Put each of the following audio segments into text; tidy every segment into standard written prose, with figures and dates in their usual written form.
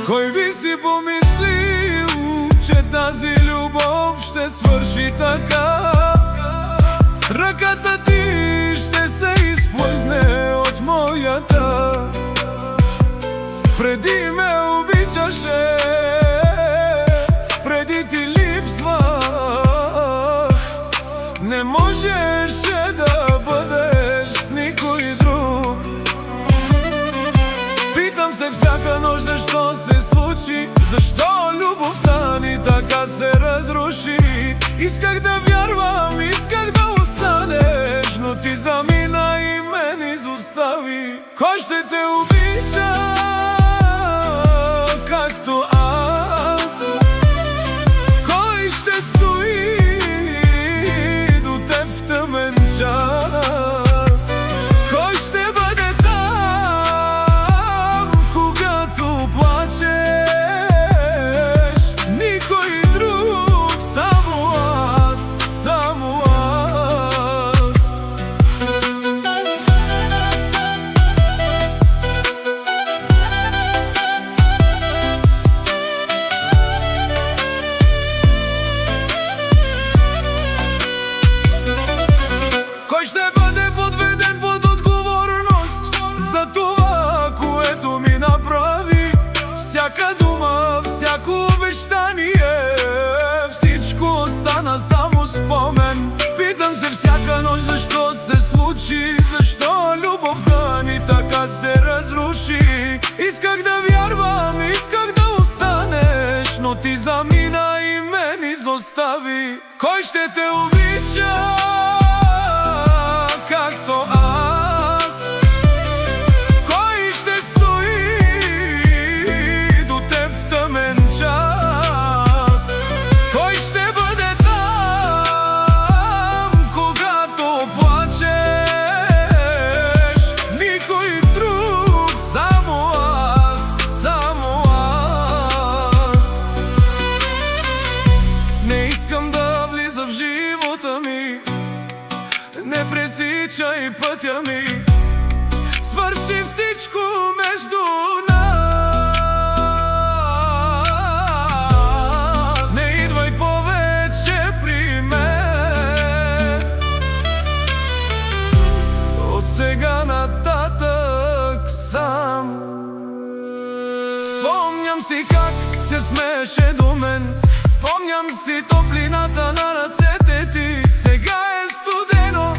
Кой би си помислил, че тази любов ще свърши така? Ръката ти ще се изплъзне от моята. Преди ме обичаше, преди ти липсвах. Не можеше да бъдеш с никой друг. Питам се всяка нощ защо се случи, защо любовта ни така се разруши. Исках да вярвам, исках да останеш, но ти замина и мен изостави. Кой ще те обича както аз? Кой ще стои до теб в тъмен час? Кой ще бъде там, когато плачеш? Никой друг, само аз, само аз. Кой ще бъде подведен под отговорност за това, което ми направи? Всяка дума, всяко обещание, всичко остана само спомен. Питам се всяка нощ защо се случи, защо любовта ни така се разруши. Исках да вярвам, исках да останеш, но ти замина и мен изостави. Кой ще те обича както аз? Кой ще стои до теб в тъмен час? Кой ще бъде там, когато плачеш? Никой друг, само аз, само аз. Не искам да влиза в живота ми, не пресичай пътя ми. Свърши всичко между нас. Не идвай повече при мен. От сега нататък сам. Спомням си как се смееше до мен, спомням си топлината на ръцете ти. Сега е студено,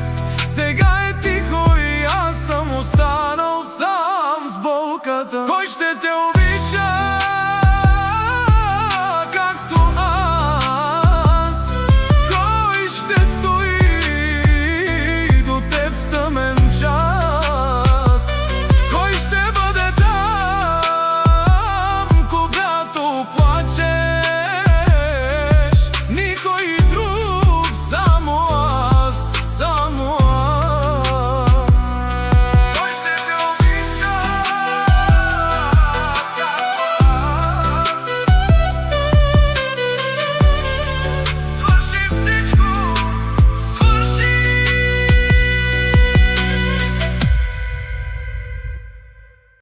сега е тихо и аз съм останал сам с болката. Кой ще те